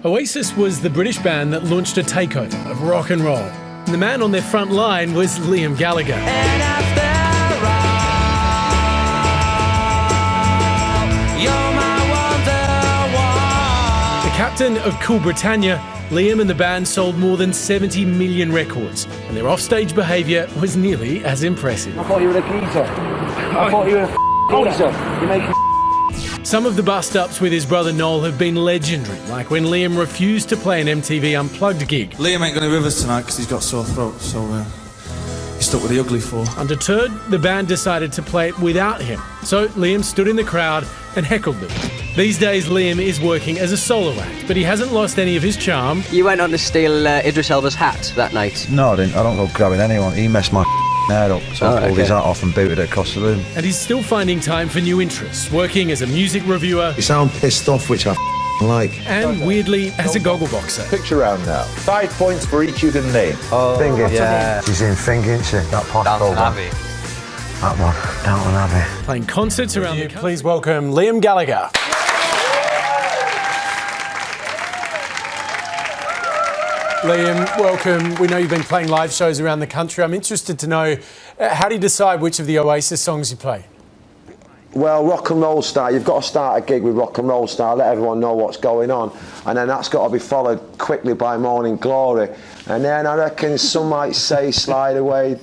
Oasis was the British band that launched a takeover of rock and roll. And the man on their front line was Liam Gallagher. And after all, you're my wonderwall. The captain of Cool Britannia, Liam and the band sold more than 70 million records, and their offstage behaviour was nearly as impressive. I thought you were a geezer. I thought you were a geezer. You're making Some of the bust-ups with his brother Noel have been legendary, like when Liam refused to play an MTV Unplugged gig. Liam ain't going to be with us tonight because he's got sore throat, so he's stuck with the ugly four. Undeterred, the band decided to play it without him, so Liam stood in the crowd and heckled them. These days, Liam is working as a solo act, but he hasn't lost any of his charm. You went on to steal Idris Elba's hat that night? No, I didn't. I don't go grabbing anyone. He messed my head up, so I pulled his hat off and booted it across the room. And he's still finding time for new interests, working as a music reviewer. You sound pissed off, which I like. And weirdly, as a goggle boxer. Picture round now. 5 points for each you can name. Oh, Finger. Yeah. She's in Finger, isn't she? That possible one. Abbey. That one. Downton Abbey. Playing concerts around the country. Please welcome Liam Gallagher. Liam, welcome. We know you've been playing live shows around the country. I'm interested to know, how do you decide which of the Oasis songs you play? Well, Rock and Roll Star, you've got to start a gig with Rock and Roll Star, let everyone know what's going on, and then that's got to be followed quickly by Morning Glory, and then I reckon some might say Slide Away,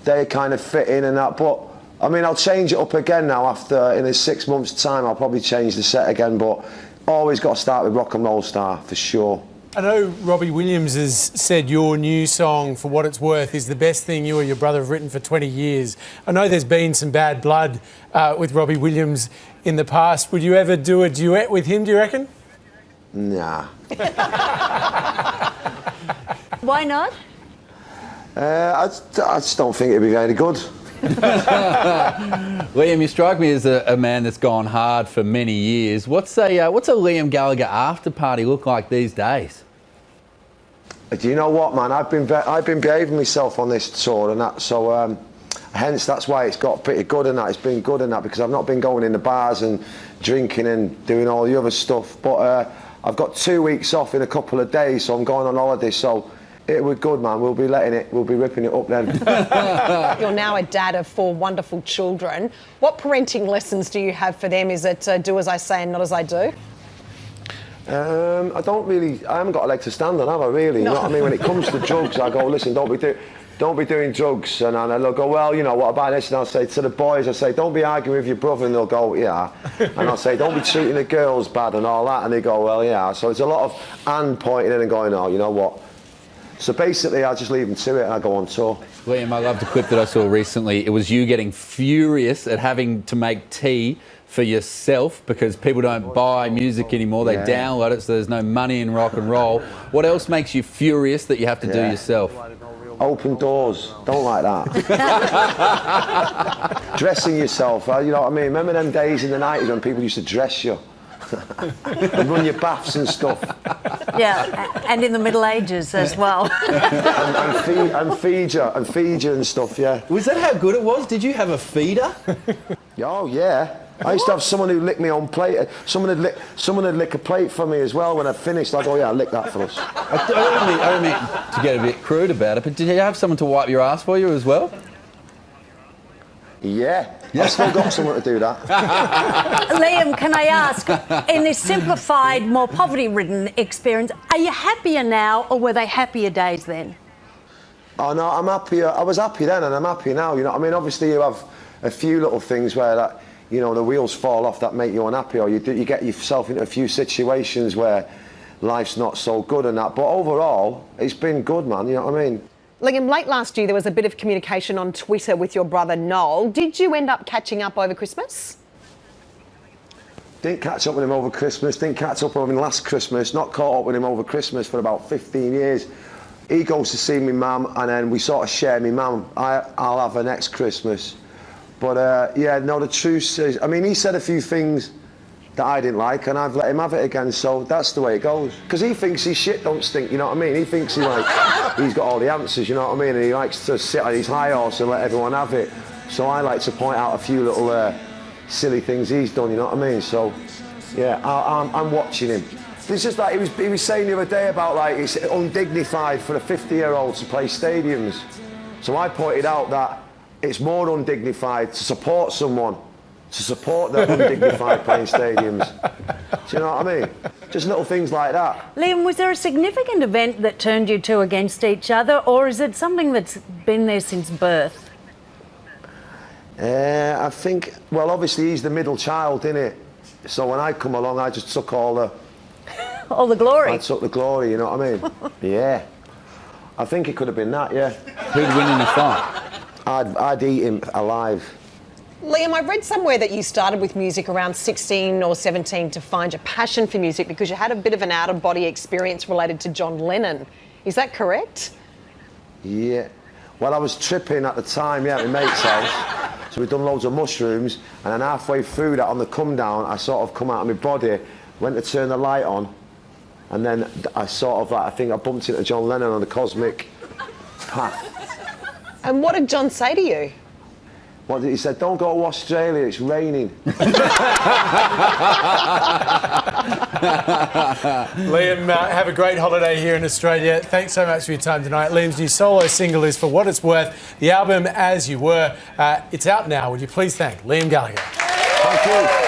they kind of fit in and that, but I mean, I'll change it up again now after, in 6 months' time, I'll probably change the set again, but always got to start with Rock and Roll Star, for sure. I know Robbie Williams has said your new song, For What It's Worth, is the best thing you or your brother have written for 20 years. I know there's been some bad blood with Robbie Williams in the past. Would you ever do a duet with him, do you reckon? Nah. Why not? I just don't think it'd be very good. Liam, you strike me as a man that's gone hard for many years. What's a Liam Gallagher after party look like these days? Do you know what, man? I've been behaving myself on this tour and that, so hence that's why it's got pretty good and that. It's been good and that because I've not been going in the bars and drinking and doing all the other stuff. But I've got 2 weeks off in a couple of days, so I'm going on holiday. So it was good, man. We'll be ripping it up then. You're now a dad of 4 wonderful children. What parenting lessons do you have for them? Is it do as I say and not as I do? I haven't got a leg to stand on, have I, really? No. You know what I mean? When it comes to drugs, I go, listen, don't be doing drugs. And they'll go, well, you know, what about this? And I'll say to the boys, I say, don't be arguing with your brother. And they'll go, yeah. And I'll say, don't be treating the girls bad and all that. And they go, well, yeah. So it's a lot of hand pointing in and going, oh, you know what? So basically, I just leave them to it and I go on tour. Liam, I loved the clip that I saw recently. It was you getting furious at having to make tea for yourself because people don't buy music anymore. They download it, so there's no money in rock and roll. What else makes you furious that you have to do yourself? Open doors. Don't like that. Dressing yourself, you know what I mean? Remember them days in the 90s when people used to dress you? And run your baths and stuff. Yeah, and in the Middle Ages as well. and feed you and stuff, yeah. Was that how good it was? Did you have a feeder? Oh, yeah. I used to have someone who licked me on plate. Someone would lick a plate for me as well when I finished. I'd go, yeah, lick that for us. I don't mean to get a bit crude about it, but did you have someone to wipe your ass for you as well? Yeah. I've still got someone to do that. Liam, can I ask, in this simplified, more poverty-ridden experience, are you happier now or were they happier days then? Oh, no, I'm happier. I was happy then and I'm happy now, you know what I mean? Obviously, you have a few little things where, that, you know, the wheels fall off that make you unhappy, or you get yourself into a few situations where life's not so good and that. But overall, it's been good, man, you know what I mean? Liam, late last year there was a bit of communication on Twitter with your brother Noel. Did you end up catching up over Christmas? Didn't catch up with him over Christmas, didn't catch up with him last Christmas, not caught up with him over Christmas for about 15 years. He goes to see me mum and then we sort of share me mum. I'll have her next Christmas. But yeah, no, the truth is, I mean, he said a few things that I didn't like and I've let him have it again, so that's the way it goes. Because he thinks his shit don't stink, you know what I mean? He thinks he's got all the answers, you know what I mean? And he likes to sit on his high horse and let everyone have it. So I like to point out a few little silly things he's done, you know what I mean? So yeah, I'm watching him. It's just like he was saying the other day about like it's undignified for a 50-year-old to play stadiums. So I pointed out that it's more undignified to support someone, to support them undignified playing stadiums. Do you know what I mean? Just little things like that. Liam, was there a significant event that turned you two against each other, or is it something that's been there since birth? I think, well, obviously he's the middle child, innit? So when I come along, I just took all the glory. I took the glory, you know what I mean? Yeah. I think it could have been that, yeah. Who'd win in the fight? I'd eat him alive. Liam, I read somewhere that you started with music around 16 or 17 to find your passion for music because you had a bit of an out-of-body experience related to John Lennon. Is that correct? Yeah. Well, I was tripping at the time, yeah, at my mate's house. So we'd done loads of mushrooms, and then halfway through that, on the come down, I sort of come out of my body, went to turn the light on, and then I sort of, like, I think I bumped into John Lennon on the cosmic path. And what did John say to you? What did he say? Don't go to Australia, it's raining. Liam, have a great holiday here in Australia. Thanks so much for your time tonight. Liam's new solo single is For What It's Worth. The album, As You Were, it's out now. Would you please thank Liam Gallagher? Thank you.